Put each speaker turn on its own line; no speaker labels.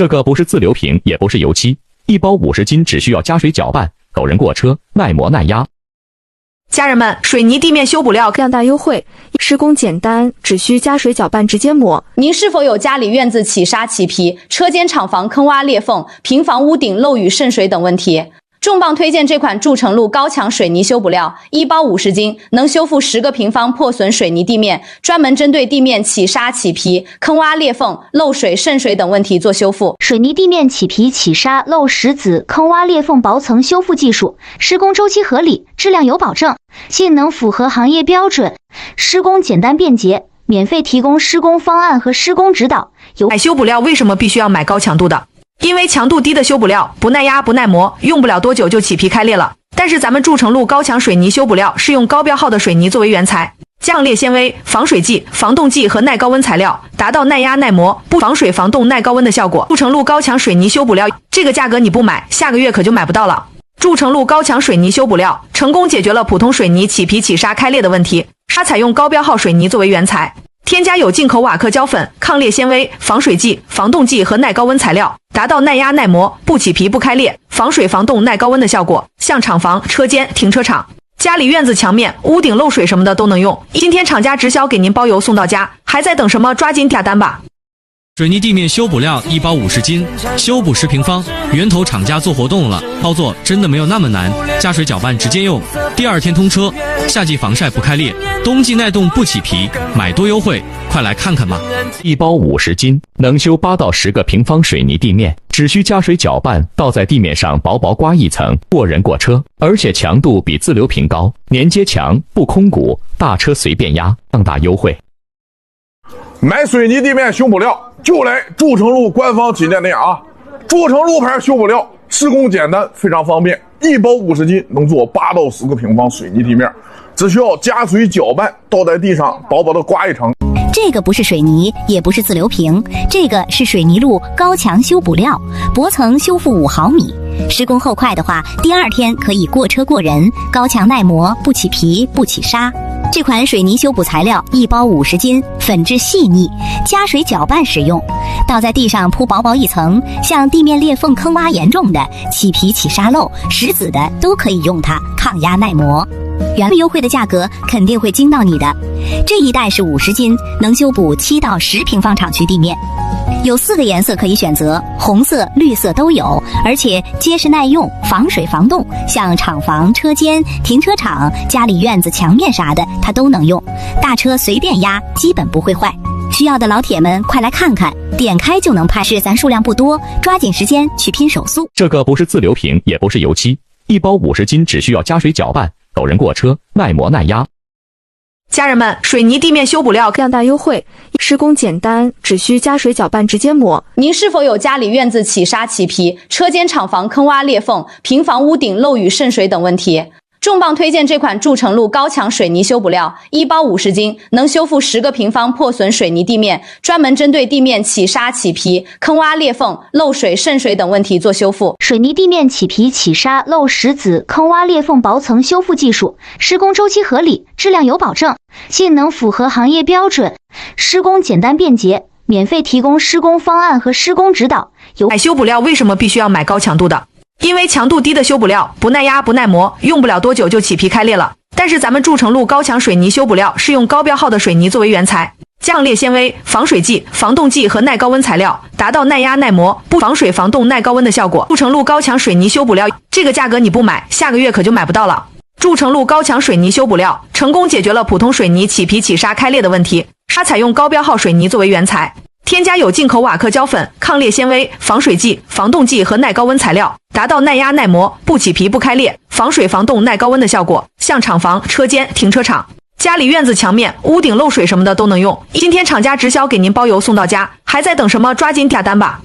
这个不是自流平，也不是油漆，一包50斤，只需要加水搅拌，狗人过车，耐磨耐压。
家人们，水泥地面修补料
量大优惠，施工简单，只需加水搅拌直接抹。
您是否有家里院子起沙起皮、车间厂房坑洼裂缝、平房屋顶漏雨渗水等问题？重磅推荐这款筑成路高强水泥修补料，一包50斤，能修复10个平方破损水泥地面，专门针对地面起沙起皮、坑洼裂缝、漏水渗水等问题做修复。
水泥地面起皮起沙漏石子坑洼裂缝薄层修复技术，施工周期合理，质量有保证，性能符合行业标准，施工简单便捷，免费提供施工方案和施工指导。
买修补料为什么必须要买高强度的？因为强度低的修补料不耐压不耐磨，用不了多久就起皮开裂了。但是咱们筑成路高强水泥修补料是用高标号的水泥作为原材，降裂纤维、防水剂、防冻剂和耐高温材料，达到耐压耐磨、不防水防冻耐高温的效果。筑成路高强水泥修补料这个价格你不买，下个月可就买不到了。筑成路高强水泥修补料成功解决了普通水泥起皮起沙开裂的问题。它采用高标号水泥作为原材，添加有进口瓦克胶粉、抗裂纤维、防水剂、防冻剂和耐高温材料，达到耐压耐磨、不起皮不开裂、防水防冻耐高温的效果。像厂房、车间、停车场、家里院子墙面、屋顶漏水什么的都能用。今天厂家直销给您包邮送到家，还在等什么？抓紧下单吧！
水泥地面修补料一包50斤，修补10平方，源头厂家做活动了，操作真的没有那么难，加水搅拌直接用，第2天通车，夏季防晒不开裂，冬季耐冻不起皮，买多优惠，快来看看吧！
一包50斤，能修8到10个平方水泥地面，只需加水搅拌，倒在地面上薄薄刮一层，过人过车，而且强度比自流平高，连接墙不空鼓，大车随便压，更大优惠。
买水泥地面修补料就来筑成路官方旗舰店啊！筑成路牌修补料，施工简单，非常方便，一包50斤能做8到10个平方水泥地面，只需要加水搅拌，倒在地上薄薄的刮一层。
这个不是水泥，也不是自流平，这个是水泥路高强修补料，薄层修复5毫米。施工后快的话，第2天可以过车过人，高强耐磨，不起皮不起沙。这款水泥修补材料一包50斤，粉质细腻，加水搅拌使用，倒在地上铺薄薄一层，像地面裂缝坑洼严重的、起皮起沙漏、石子的都可以用它，抗压耐磨。原优惠的价格肯定会惊到你的。这一袋是50斤，能修补7到10平方厂区地面，有4个颜色可以选择，红色、绿色都有，而且结实耐用，防水防冻，像厂房、车间、停车场、家里院子墙面啥的，它都能用，大车随便压，基本不会坏。需要的老铁们快来看看，点开就能拍，是咱数量不多，抓紧时间去拼手速。
这个不是自流平，也不是油漆，一包50斤，只需要加水搅拌，狗人过车，耐磨耐压。
家人们，水泥地面修补料
量大优惠，施工简单，只需加水搅拌直接抹。
您是否有家里院子起沙起皮、车间厂房坑洼裂缝、平房屋顶漏雨渗水等问题？重磅推荐这款筑成路高强水泥修补料，一包50斤，能修复10个平方破损水泥地面，专门针对地面起沙起皮、坑洼裂缝、漏水渗水等问题做修复。
水泥地面起皮起沙漏石子坑洼裂缝薄层修复技术，施工周期合理，质量有保证，性能符合行业标准，施工简单便捷，免费提供施工方案和施工指导。
买修补料为什么必须要买高强度的？因为强度低的修补料不耐压不耐磨，用不了多久就起皮开裂了。但是咱们筑成路高强水泥修补料是用高标号的水泥作为原材，降裂纤维、防水剂、防冻剂和耐高温材料，达到耐压耐磨、不防水防冻耐高温的效果。筑成路高强水泥修补料这个价格你不买，下个月可就买不到了。筑成路高强水泥修补料成功解决了普通水泥起皮起沙开裂的问题。它采用高标号水泥作为原材，添加有进口瓦克胶粉、抗裂纤维、防水剂、防冻剂和耐高温材料，达到耐压耐磨、不起皮不开裂、防水防冻耐高温的效果。像厂房、车间、停车场、家里院子墙面、屋顶漏水什么的都能用。今天厂家直销给您包邮送到家，还在等什么？抓紧下单吧！